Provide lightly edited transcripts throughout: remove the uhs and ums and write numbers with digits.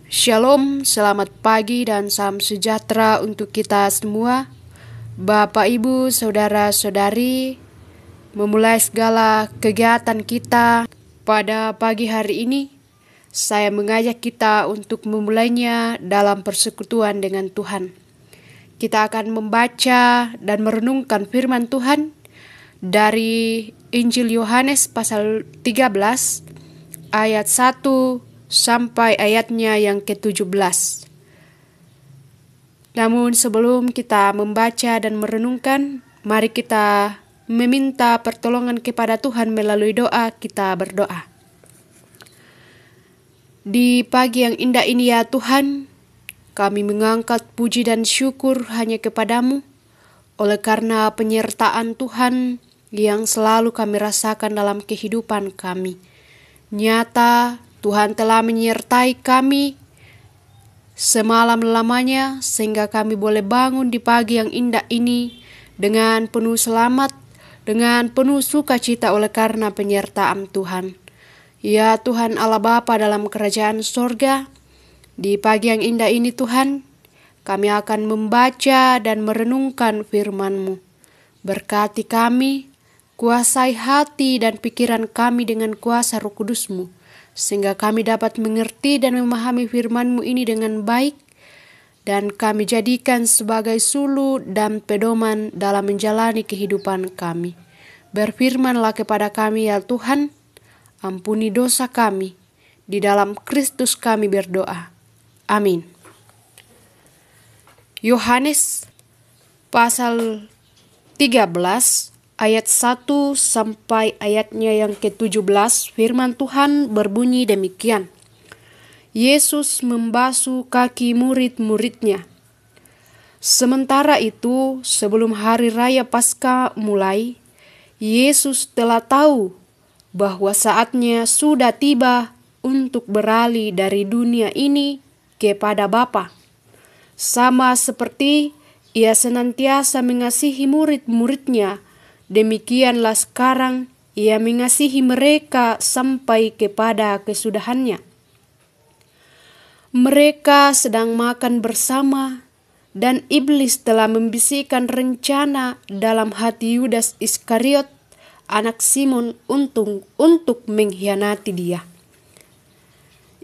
Shalom, selamat pagi dan salam sejahtera untuk kita semua. Bapak, Ibu, Saudara-saudari, memulai segala kegiatan kita pada pagi hari ini, saya mengajak kita untuk memulainya dalam persekutuan dengan Tuhan. Kita akan membaca dan merenungkan firman Tuhan dari Injil Yohanes pasal 13 ayat 1 sampai ayatnya yang ke-17. Namun sebelum kita membaca dan merenungkan, mari kita meminta pertolongan kepada Tuhan melalui doa. Kita berdoa. Di pagi yang indah ini ya Tuhan, kami mengangkat puji dan syukur hanya kepadamu, oleh karena penyertaan Tuhan yang selalu kami rasakan dalam kehidupan kami. Nyata Tuhan telah menyertai kami semalam lamanya sehingga kami boleh bangun di pagi yang indah ini dengan penuh selamat, dengan penuh sukacita oleh karena penyertaan Tuhan. Ya Tuhan Allah Bapa dalam kerajaan sorga, di pagi yang indah ini Tuhan, kami akan membaca dan merenungkan firman-Mu. Berkati kami, kuasai hati dan pikiran kami dengan kuasa Roh Kudus-Mu, sehingga kami dapat mengerti dan memahami firman-Mu ini dengan baik, dan kami jadikan sebagai sulu dan pedoman dalam menjalani kehidupan kami. Berfirmanlah kepada kami ya Tuhan, ampuni dosa kami, di dalam Kristus kami berdoa. Amin. Yohanes pasal 13 ayat 1 sampai ayatnya yang ke-17, firman Tuhan berbunyi demikian. Yesus membasuh kaki murid-muridnya. Sementara itu, sebelum hari raya Paskah mulai, Yesus telah tahu bahwa saatnya sudah tiba untuk beralih dari dunia ini kepada Bapa. Sama seperti Ia senantiasa mengasihi murid-muridnya, demikianlah sekarang Ia mengasihi mereka sampai kepada kesudahannya. Mereka sedang makan bersama, dan iblis telah membisikkan rencana dalam hati Yudas Iskariot, anak Simon, untuk mengkhianati Dia.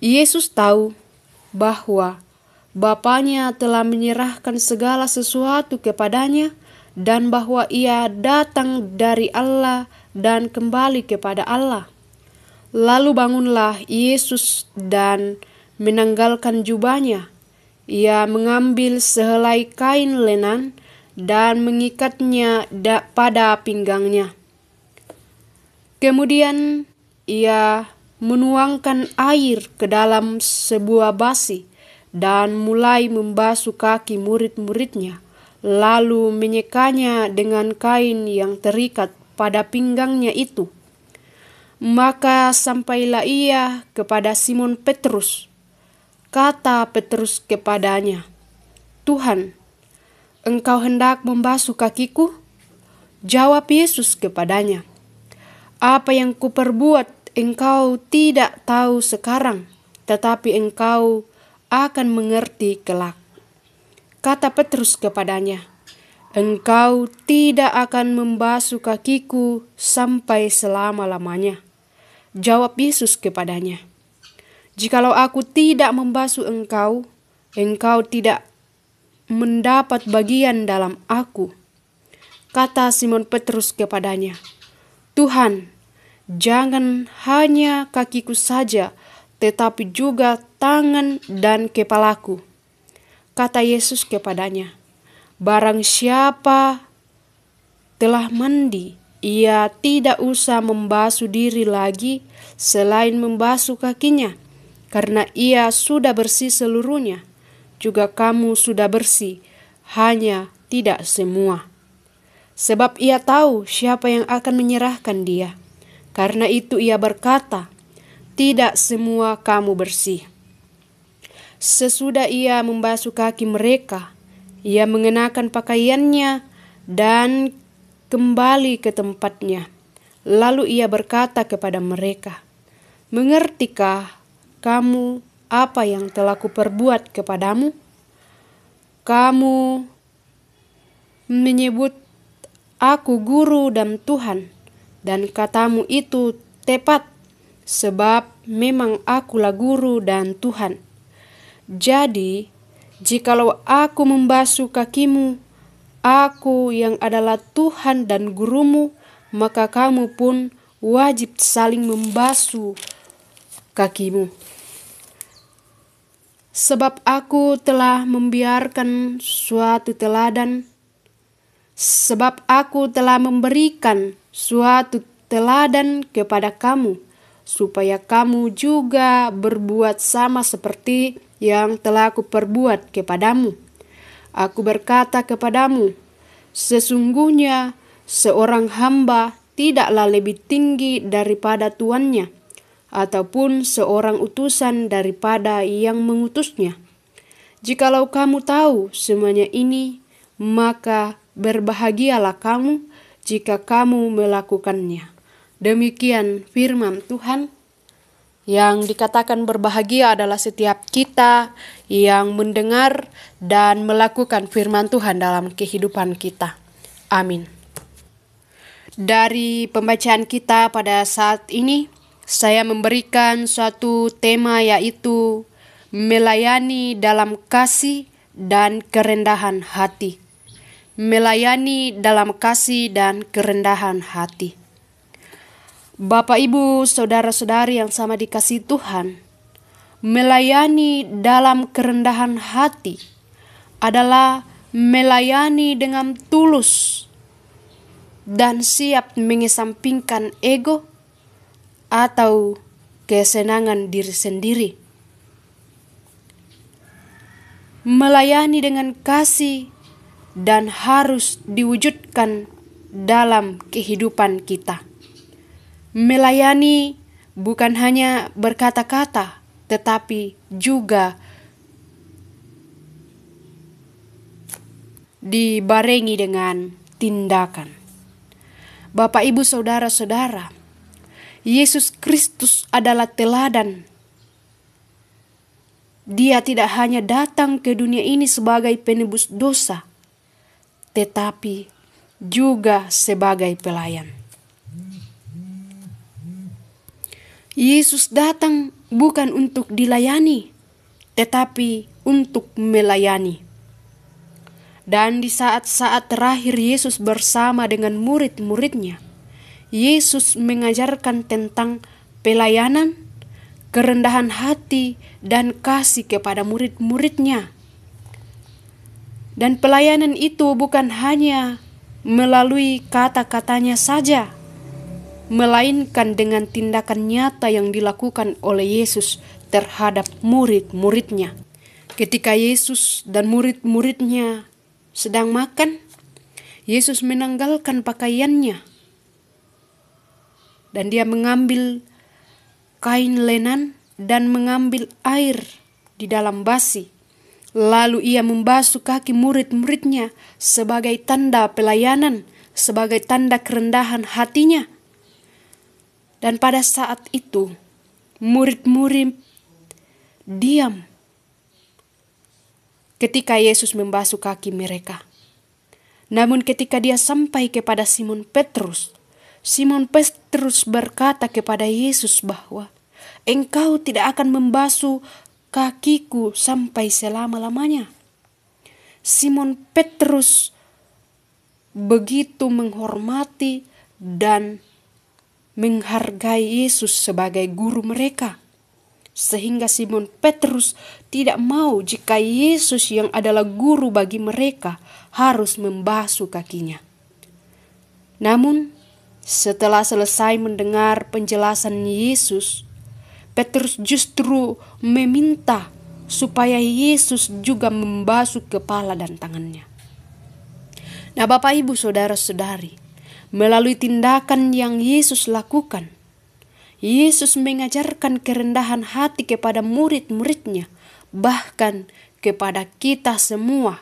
Yesus tahu bahwa Bapanya telah menyerahkan segala sesuatu kepadanya, dan bahwa Ia datang dari Allah dan kembali kepada Allah. Lalu bangunlah Yesus dan menanggalkan jubahnya. Ia mengambil sehelai kain lenan dan mengikatnya pada pinggangnya. Kemudian Ia menuangkan air ke dalam sebuah basi dan mulai membasuh kaki murid-muridnya, lalu menyekanya dengan kain yang terikat pada pinggangnya itu. Maka sampailah Ia kepada Simon Petrus. Kata Petrus kepadanya, "Tuhan, Engkau hendak membasuh kakiku?" Jawab Yesus kepadanya, "Apa yang kuperbuat engkau tidak tahu sekarang, tetapi engkau akan mengerti kelak." Kata Petrus kepadanya, "Engkau tidak akan membasuh kakiku sampai selama-lamanya." Jawab Yesus kepadanya, "Jikalau aku tidak membasuh engkau, engkau tidak mendapat bagian dalam aku." Kata Simon Petrus kepadanya, "Tuhan, jangan hanya kakiku saja, tetapi juga tangan dan kepalaku." Kata Yesus kepadanya, "Barang siapa telah mandi, ia tidak usah membasuh diri lagi selain membasuh kakinya, karena ia sudah bersih seluruhnya. Juga kamu sudah bersih, hanya tidak semua." Sebab Ia tahu siapa yang akan menyerahkan Dia. Karena itu Ia berkata, "Tidak semua kamu bersih." Sesudah Ia membasuh kaki mereka, Ia mengenakan pakaiannya dan kembali ke tempatnya. Lalu Ia berkata kepada mereka, "Mengertikah kamu apa yang telah kuperbuat kepadamu? Kamu menyebut aku guru dan Tuhan, dan katamu itu tepat, sebab memang akulah guru dan Tuhan. Jadi, jikalau aku membasuh kakimu, aku yang adalah Tuhan dan gurumu, maka kamu pun wajib saling membasuh kakimu. Sebab aku telah memberikan suatu teladan kepada kamu, supaya kamu juga berbuat sama seperti yang telah aku perbuat kepadamu. Aku berkata kepadamu, sesungguhnya seorang hamba tidaklah lebih tinggi daripada tuannya, ataupun seorang utusan daripada yang mengutusnya. Jikalau kamu tahu semuanya ini, maka berbahagialah kamu jika kamu melakukannya. Demikian firman Tuhan. Yang dikatakan berbahagia adalah setiap kita yang mendengar dan melakukan firman Tuhan dalam kehidupan kita. Amin. Dari pembacaan kita pada saat ini, saya memberikan suatu tema, yaitu melayani dalam kasih dan kerendahan hati. Melayani dalam kasih dan kerendahan hati. Bapak, Ibu, saudara-saudari yang sama dikasihi Tuhan, melayani dalam kerendahan hati adalah melayani dengan tulus dan siap mengesampingkan ego atau kesenangan diri sendiri. Melayani dengan kasih dan harus diwujudkan dalam kehidupan kita. Melayani bukan hanya berkata-kata, tetapi juga dibarengi dengan tindakan. Bapak, Ibu, saudara-saudara, Yesus Kristus adalah teladan. Dia tidak hanya datang ke dunia ini sebagai penebus dosa, tetapi juga sebagai pelayan. Yesus datang bukan untuk dilayani, tetapi untuk melayani. Dan di saat-saat terakhir Yesus bersama dengan murid-muridnya, Yesus mengajarkan tentang pelayanan, kerendahan hati, dan kasih kepada murid-muridnya. Dan pelayanan itu bukan hanya melalui kata-katanya saja, melainkan dengan tindakan nyata yang dilakukan oleh Yesus terhadap murid-muridnya. Ketika Yesus dan murid-muridnya sedang makan, Yesus menanggalkan pakaiannya dan dia mengambil kain lenan dan mengambil air di dalam basi. Lalu ia membasuh kaki murid-muridnya sebagai tanda pelayanan, sebagai tanda kerendahan hatinya. Dan pada saat itu, murid-murid diam ketika Yesus membasuh kaki mereka. Namun ketika dia sampai kepada Simon Petrus berkata kepada Yesus bahwa engkau tidak akan membasuh kakiku sampai selama-lamanya. Simon Petrus begitu menghormati dan menghargai Yesus sebagai guru mereka, sehingga Simon Petrus tidak mau jika Yesus yang adalah guru bagi mereka harus membasuh kakinya. Namun setelah selesai mendengar penjelasan Yesus, Petrus justru meminta supaya Yesus juga membasuh kepala dan tangannya. Nah, Bapak, Ibu, saudara-saudari, melalui tindakan yang Yesus lakukan, Yesus mengajarkan kerendahan hati kepada murid-muridnya, bahkan kepada kita semua,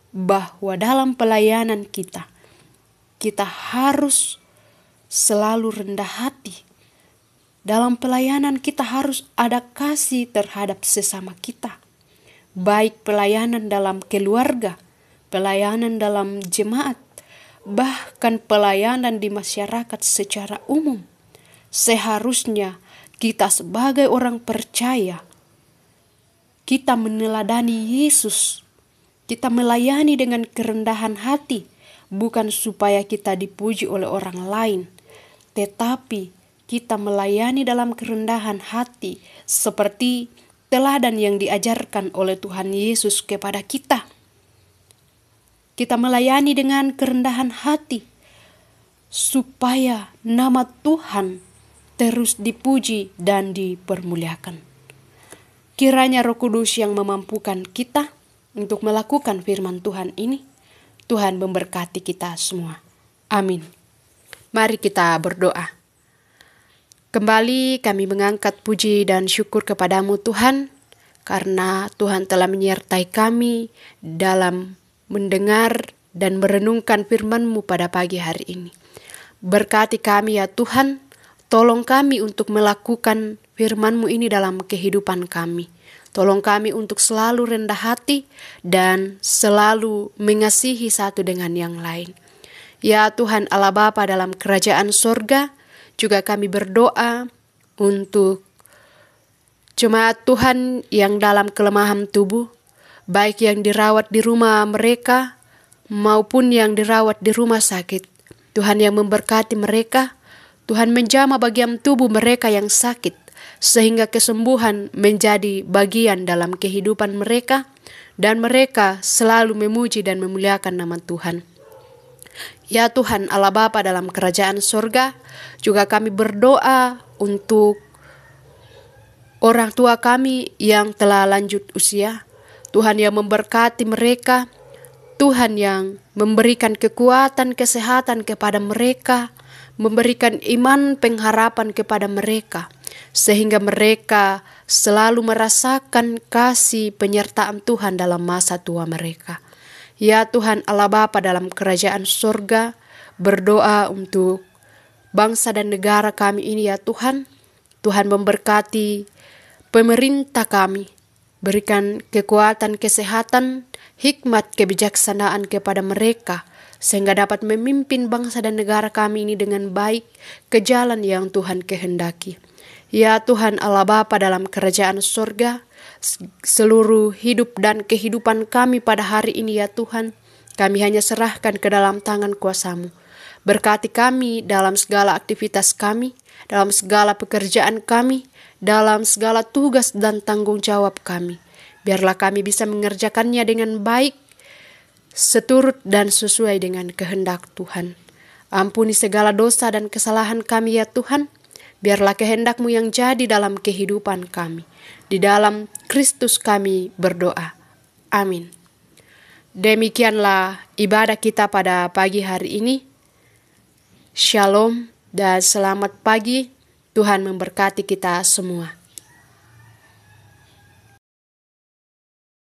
bahwa dalam pelayanan kita harus selalu rendah hati dalam pelayanan kita harus ada kasih terhadap sesama kita. Baik pelayanan dalam keluarga, pelayanan dalam jemaat, bahkan pelayanan di masyarakat secara umum. Seharusnya kita sebagai orang percaya, kita meneladani Yesus. Kita melayani dengan kerendahan hati, bukan supaya kita dipuji oleh orang lain, tetapi kita melayani dalam kerendahan hati seperti teladan yang diajarkan oleh Tuhan Yesus kepada kita. Kita melayani dengan kerendahan hati supaya nama Tuhan terus dipuji dan dipermuliakan. Kiranya Roh Kudus yang memampukan kita untuk melakukan firman Tuhan ini, Tuhan memberkati kita semua. Amin. Mari kita berdoa. Kembali kami mengangkat puji dan syukur kepadamu Tuhan, karena Tuhan telah menyertai kami dalam mendengar dan merenungkan firman-Mu pada pagi hari ini. Berkati kami ya Tuhan, tolong kami untuk melakukan firman-Mu ini dalam kehidupan kami. Tolong kami untuk selalu rendah hati dan selalu mengasihi satu dengan yang lain. Ya Tuhan Allah Bapa dalam kerajaan sorga, juga kami berdoa untuk jemaat Tuhan yang dalam kelemahan tubuh, baik yang dirawat di rumah mereka maupun yang dirawat di rumah sakit. Tuhan yang memberkati mereka, Tuhan menjamah bagian tubuh mereka yang sakit, sehingga kesembuhan menjadi bagian dalam kehidupan mereka, dan mereka selalu memuji dan memuliakan nama Tuhan. Ya Tuhan Allah Bapa dalam kerajaan sorga, juga kami berdoa untuk orang tua kami yang telah lanjut usia. Tuhan yang memberkati mereka, Tuhan yang memberikan kekuatan, kesehatan kepada mereka, memberikan iman, pengharapan kepada mereka, sehingga mereka selalu merasakan kasih penyertaan Tuhan dalam masa tua mereka. Ya Tuhan Allah Bapa dalam kerajaan sorga, berdoa untuk bangsa dan negara kami ini ya Tuhan. Tuhan memberkati pemerintah kami, berikan kekuatan, kesehatan, hikmat, kebijaksanaan kepada mereka, sehingga dapat memimpin bangsa dan negara kami ini dengan baik ke jalan yang Tuhan kehendaki. Ya Tuhan Allah Bapa dalam kerajaan sorga, seluruh hidup dan kehidupan kami pada hari ini ya Tuhan, kami hanya serahkan ke dalam tangan kuasa-Mu. Berkati kami dalam segala aktivitas kami, dalam segala pekerjaan kami, dalam segala tugas dan tanggung jawab kami. Biarlah kami bisa mengerjakannya dengan baik, seturut dan sesuai dengan kehendak Tuhan. Ampuni segala dosa dan kesalahan kami ya Tuhan. Biarlah kehendak-Mu yang jadi dalam kehidupan kami. Di dalam Kristus kami berdoa. Amin. Demikianlah ibadah kita pada pagi hari ini. Shalom dan selamat pagi. Tuhan memberkati kita semua.